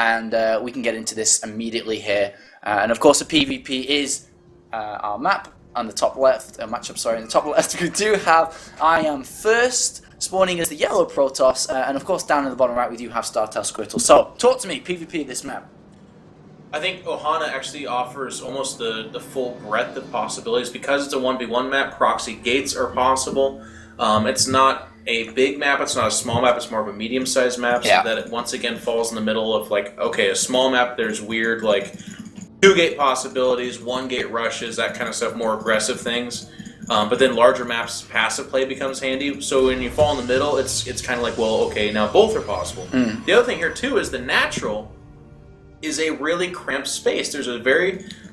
and we can get into this immediately here. And of course, the PvP is our map on the top left, matchup, sorry, in the top left, we do have I Am First, spawning as the yellow Protoss, and of course down in the bottom right we do have ST.Squirtle. So, talk to me, PvP this map. I think Ohana actually offers almost the full breadth of possibilities. Because it's a 1v1 map, proxy gates are possible. It's not a big map, it's not a small map, it's more of a medium-sized map, so that it once again falls in the middle of, like, okay, a small map, there's weird, like, 2-gate possibilities, 1-gate rushes, that kind of stuff, more aggressive things. But then larger maps, passive play becomes handy. So when you fall in the middle, it's kind of like, well, okay, now both are possible. The other thing here, too, is the natural is a really cramped space. There's a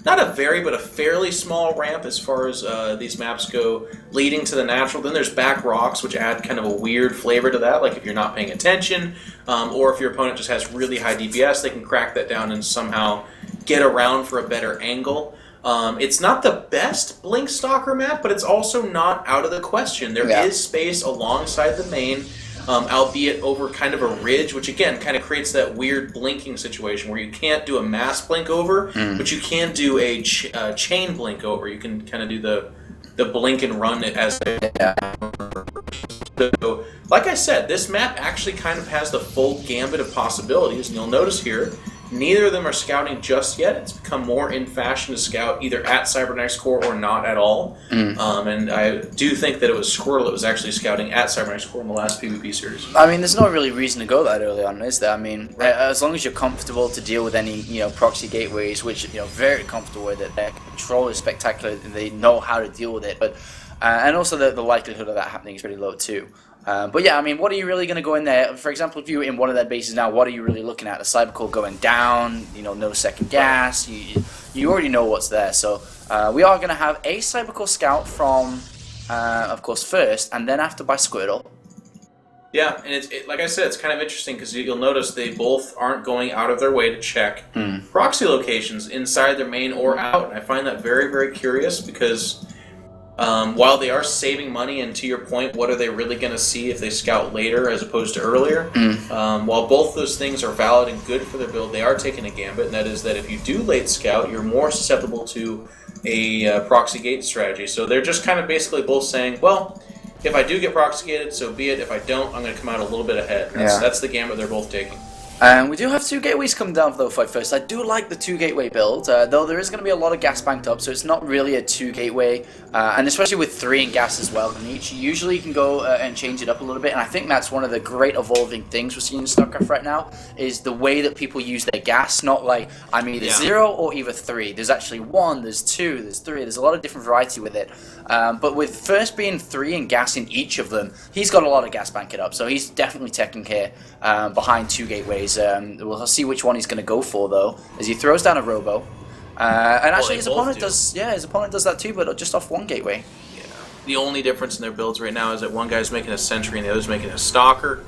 not a very, but a fairly small ramp as far as these maps go, leading to the natural. Then there's back rocks, which add kind of a weird flavor to that, like if you're not paying attention, or if your opponent just has really high DPS, they can crack that down and somehow get around for a better angle. It's not the best Blink Stalker map, but it's also not out of the question. There is space alongside the main, albeit over kind of a ridge, which again kind of creates that weird blinking situation where you can't do a mass blink over, but you can do a chain blink over. You can kind of do the blink and run it as So, like I said, this map actually kind of has the full gambit of possibilities, and you'll notice here, neither of them are scouting just yet. It's become more in fashion to scout either at Cybernetics Core or not at all. And I do think that it was Squirtle that was actually scouting at Cybernetics Core in the last PvP series. I mean, there's no really reason to go that early on, is there? I mean, as long as you're comfortable to deal with any, proxy gateways, which, very comfortable with it. Their control is spectacular, and they know how to deal with it. But and also the likelihood of that happening is pretty low too. But yeah, I mean, what are you really going to go in there? For example, if you're in one of their bases now, what are you really looking at? The Cybercore going down, no second gas. You already know what's there. So we are going to have a Cybercore scout from, of course, first, and then after by Squirtle. Yeah, and like I said, it's kind of interesting because you'll notice they both aren't going out of their way to check proxy locations inside their main or out. And I find that very, very curious because while they are saving money, and to your point, what are they really going to see if they scout later as opposed to earlier? While both those things are valid and good for their build, they are taking a gambit, and that is that if you do late scout, you're more susceptible to a proxy gate strategy. So they're just kind of basically both saying, well, if I do get proxy gated, so be it. If I don't, I'm going to come out a little bit ahead. That's the gambit they're both taking. And we do have 2 gateways coming down for the fight first. I do like the 2 gateway build, though there is going to be a lot of gas banked up, so it's not really a 2 gateway, and especially with 3 in gas as well. And each usually you can go and change it up a little bit, and I think that's one of the great evolving things we're seeing in StarCraft right now, is the way that people use their gas. Not like I'm either 0 or either 3. There's actually 1, there's 2, there's 3. There's a lot of different variety with it. But with first being 3 and gas in each of them, he's got a lot of gas banked up, so he's definitely taking care behind 2 gateways. We'll see which one he's going to go for though, as he throws down a robo, and actually his opponent does that too, but just off 1 gateway. Yeah. The only difference in their builds right now is that one guy's making a sentry and the other's making a stalker.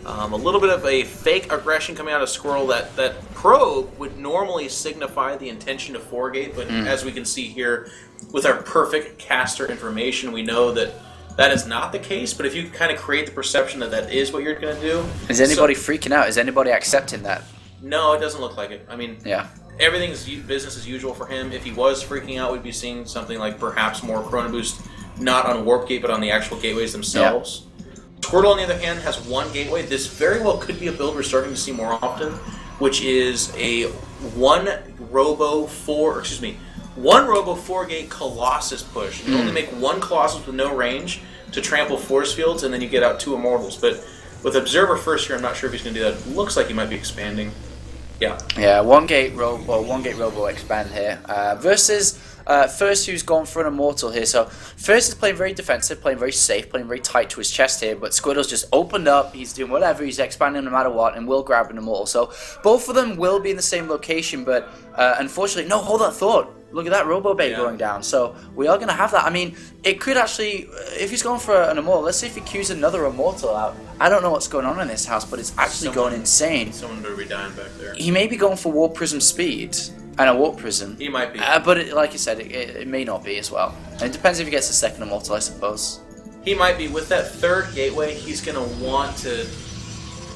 A little bit of a fake aggression coming out of Squirtle. That probe would normally signify the intention to 4-gate, but as we can see here, with our perfect caster information, we know that that is not the case, but if you kind of create the perception that that is what you're going to do... Is anybody freaking out? Is anybody accepting that? No, it doesn't look like it. I mean, everything's business as usual for him. If he was freaking out, we'd be seeing something like perhaps more Chrono Boost, not on Warp Gate, but on the actual gateways themselves. Squirtle, on the other hand, has 1 gateway. This very well could be a build we're starting to see more often, which is a 1 robo 4-gate Colossus push. You only make 1 Colossus with no range to trample force fields, and then you get out 2 Immortals. But with Observer first here, I'm not sure if he's going to do that. It looks like he might be expanding. Yeah, 1 gate robo expand here versus First, who's gone for an Immortal here. So First is playing very defensive, playing very safe, playing very tight to his chest here, but Squirtle's just opened up, he's doing whatever, he's expanding no matter what, and will grab an Immortal. So both of them will be in the same location, but unfortunately, no, hold that thought. Look at that Robo Bait going down. So we are going to have that. I mean, it could actually, if he's going for an Immortal, let's see if he cues another Immortal out. I don't know what's going on in this house, but it's actually going insane. Someone better be dying back there. He may be going for Warp Prism speed and a Warp Prism. He might be. But like you said, it may not be as well. And it depends if he gets a second Immortal, I suppose. He might be. With that 3rd gateway, he's going to want to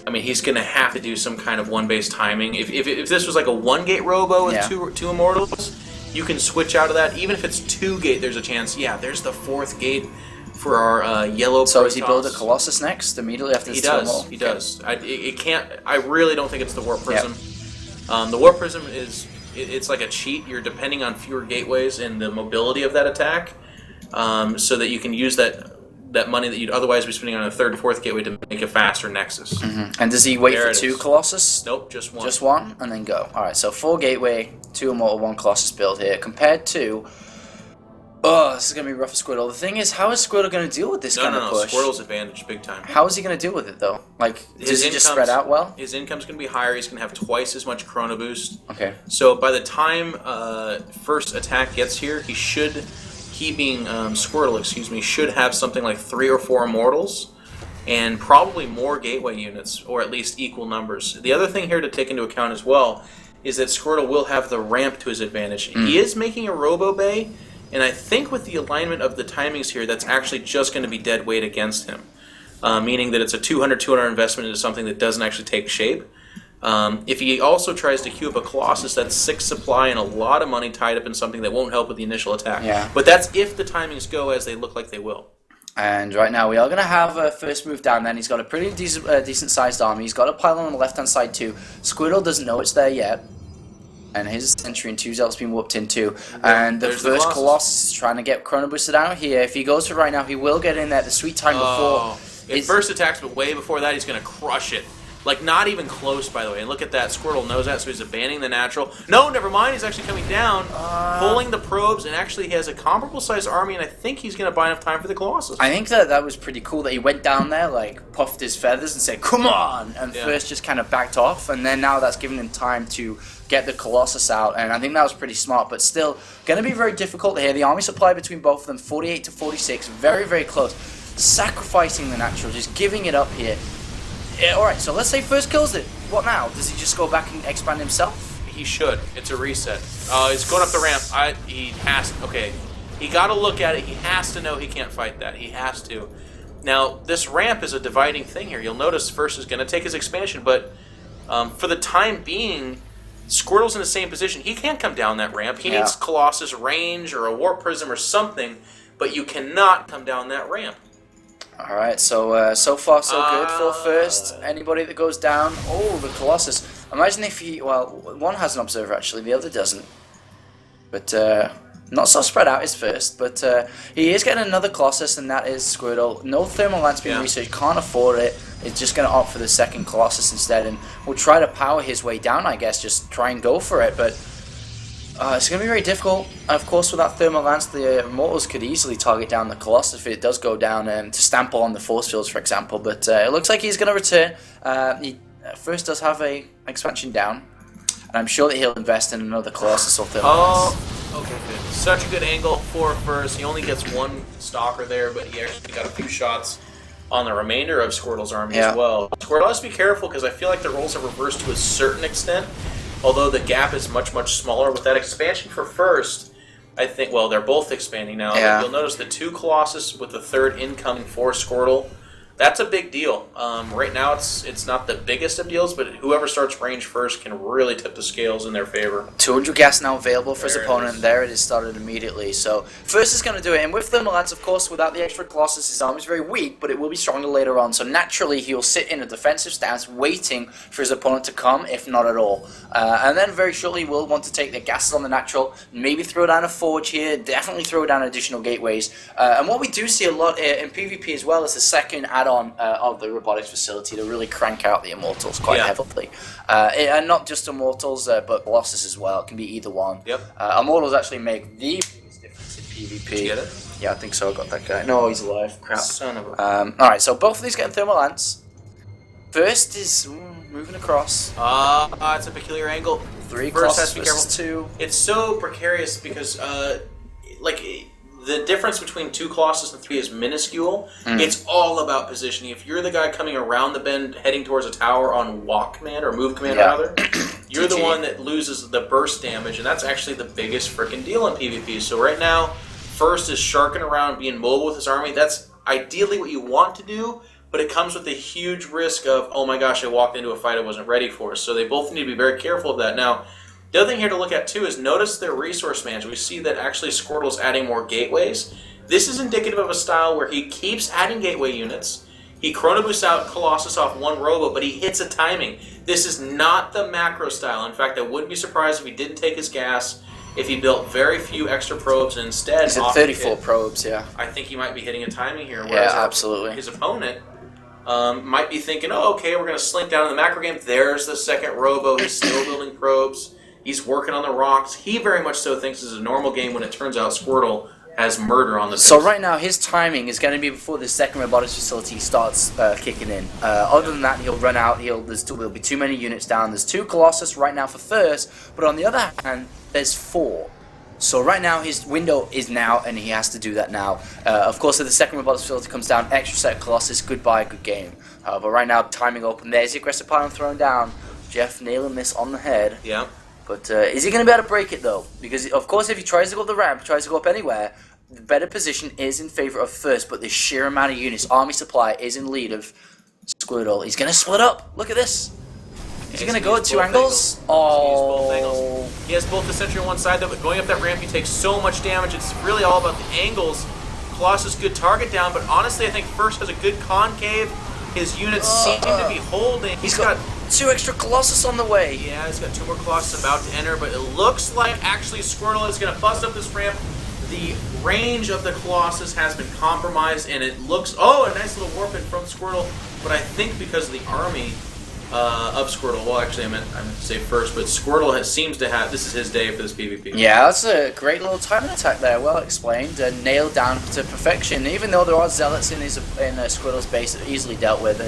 I mean, he's going to have to do some kind of one-base timing. If this was like a one-gate robo with two immortals, you can switch out of that. Even if it's 2-gate, there's a chance. Yeah, there's the 4th gate for our yellow. So does he build a Colossus next immediately after this? He does. It can't. I really don't think it's the Warp Prism. The Warp Prism is it's like a cheat. You're depending on fewer gateways and the mobility of that attack, so that you can use that money that you'd otherwise be spending on a 3rd and 4th gateway to make a faster Nexus. And does he wait for 2 Colossus? Nope, just 1. Just 1, and then go. Alright, so 4 gateway, 2 immortal, 1 Colossus build here, compared to... Oh, this is going to be rough for Squirtle. The thing is, how is Squirtle going to deal with this kind of push? Squirtle's advantage, big time. How is he going to deal with it, though? Like, does he just spread out well? His income's going to be higher. He's going to have twice as much Chrono Boost. Okay. So by the time first attack gets here, he being Squirtle, excuse me, should have something like 3 or 4 Immortals, and probably more Gateway units, or at least equal numbers. The other thing here to take into account as well is that Squirtle will have the ramp to his advantage. He is making a Robo Bay, and I think with the alignment of the timings here, that's actually just going to be dead weight against him, meaning that it's a 200 investment into something that doesn't actually take shape. If he also tries to queue up a Colossus, that's 6 supply and a lot of money tied up in something that won't help with the initial attack. Yeah. But that's if the timings go as they look like they will. And right now we are going to have a first move down then. He's got a pretty decent-sized army. He's got a pylon on the left-hand side too. Squirtle doesn't know it's there yet. And his Sentry and 2 Zealots being whooped in too. And the first Colossus is trying to get Chrono Boosted out here. If he goes for right now, he will get in there at the sweet time before. If first attacks, but way before that, he's going to crush it. Like, not even close, by the way. And look at that. Squirtle knows that, so he's abandoning the natural. No, never mind. He's actually coming down, pulling the probes, and actually he has a comparable-sized army, and I think he's going to buy enough time for the Colossus. I think that was pretty cool that he went down there, like, puffed his feathers and said, "Come on!" And first just kind of backed off, and then now that's given him time to get the Colossus out, and I think that was pretty smart, but still going to be very difficult here. The army supply between both of them, 48 to 46, very, very close. Sacrificing the natural, just giving it up here. Yeah, alright, so let's say first kills it. What now? Does he just go back and expand himself? He should. It's a reset. He's going up the ramp. He has to. Okay. He got to look at it. He has to know he can't fight that. He has to. Now, this ramp is a dividing thing here. You'll notice First is going to take his expansion, but for the time being, Squirtle's in the same position. He can't come down that ramp. He needs Colossus range or a Warp Prism or something, but you cannot come down that ramp. Alright, so so far so good for First. Anybody that goes down, oh, the Colossus. Imagine if he, well, one has an Observer actually, the other doesn't. But not so spread out is First, but he is getting another Colossus, and that is Squirtle. No Thermal Lance being researched, can't afford it. It's just going to opt for the second Colossus instead, and will try to power his way down, I guess, just try and go for it, but it's going to be very difficult. Of course, with that Thermal Lance, the Immortals could easily target down the Colossus if it does go down to stample on the Force Fields, for example, but it looks like he's going to return. He First does have a expansion down, and I'm sure that he'll invest in another Colossus or Thermal Lance. Okay, good. Such a good angle for First. He only gets 1 Stalker there, but he actually got a few shots on the remainder of Squirtle's army as well. Squirtle has to be careful because I feel like the roles have reversed to a certain extent, although the gap is much, much smaller. With that expansion for First, I think, well, they're both expanding now. You'll notice the 2 Colossus with the 3rd incoming for Squirtle. That's a big deal. Right now, it's not the biggest of deals, but whoever starts range first can really tip the scales in their favor. 200 gas now available for his opponent. There it is, started immediately. So First is going to do it, and with Thermal Lance, of course, without the extra Colossus, his arm is very weak, but it will be stronger later on. So naturally, he'll sit in a defensive stance, waiting for his opponent to come, if not at all. And then very shortly, will want to take the gases on the natural, maybe throw down a forge here, definitely throw down additional gateways. And what we do see a lot in PvP as well is the second add-on of the robotics facility to really crank out the Immortals quite heavily. And not just Immortals, but Colossus as well. It can be either one. Immortals actually make the biggest difference in PvP. Did you get it? Yeah, I think so. I got that guy. No, he's alive. Crap. Son of a... Alright, so both of these getting Thermal Lance. First is moving across. It's a peculiar angle. 3 First has Colossus to be careful. versus 2. It's so precarious because, the difference between 2 Colossus and 3 is minuscule. It's all about positioning. If you're the guy coming around the bend, heading towards a tower on walk command, or move command rather, you're the one that loses the burst damage, and that's actually the biggest freaking deal in PvP. So right now, First is sharking around, being mobile with his army. That's ideally what you want to do, but it comes with a huge risk of, oh my gosh, I walked into a fight I wasn't ready for. So they both need to be very careful of that. Now, the other thing here to look at too is notice their resource management. We see that actually Squirtle's adding more gateways. This is indicative of a style where he keeps adding gateway units. He chrono boosts out Colossus off one robo, but he hits a timing. This is not the macro style. In fact, I wouldn't be surprised if he didn't take his gas, if he built very few extra probes and instead... He's at 34 probes, yeah. I think he might be hitting a timing here. Yeah, absolutely. His opponent might be thinking, oh, okay, we're going to slink down in the macro game. There's the second robo. He's still building probes. He's working on the rocks. He very much so thinks this is a normal game when it turns out Squirtle has murder on the base. So right now, his timing is going to be before the second robotics facility starts kicking in. Other than that, he'll run out. There'll be too many units down. There's 2 Colossus right now for first, but on the other hand, there's 4. So right now, his window is now, and he has to do that now. Of course, if the second robotics facility comes down, extra set of Colossus, goodbye, good game. But right now, timing open. There's the aggressive pylon thrown down. Jeff nailing this on the head. Yeah. But is he going to be able to break it, though? Because, of course, if he tries to go up the ramp, tries to go up anywhere, the better position is in favor of first, but the sheer amount of units, army supply, is in lead of Squirtle. He's going to split up. Look at this. Is he going to go at 2 angles? Oh. He has both the sentry on one side, though, but going up that ramp, he takes so much damage. It's really all about the angles. Colossus, good target down, but honestly, I think First has a good concave. His units seem to be holding. He's got 2 extra Colossus on the way. Yeah, he's got 2 more Colossus about to enter, but it looks like actually Squirtle is going to bust up this ramp. The range of the Colossus has been compromised, and it looks... Oh, a nice little warp in from Squirtle, but I think because of the army of Squirtle... Well, actually, I meant to say First, but Squirtle seems to have... This is his day for this PvP. Yeah, that's a great little timing attack there. Well explained. Nailed down to perfection. Even though there are zealots in Squirtle's base that are easily dealt with.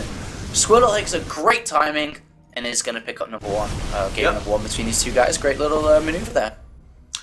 Squirtle takes a great timing and is going to pick up number 1. Game number 1 between these 2 guys. Great little maneuver there.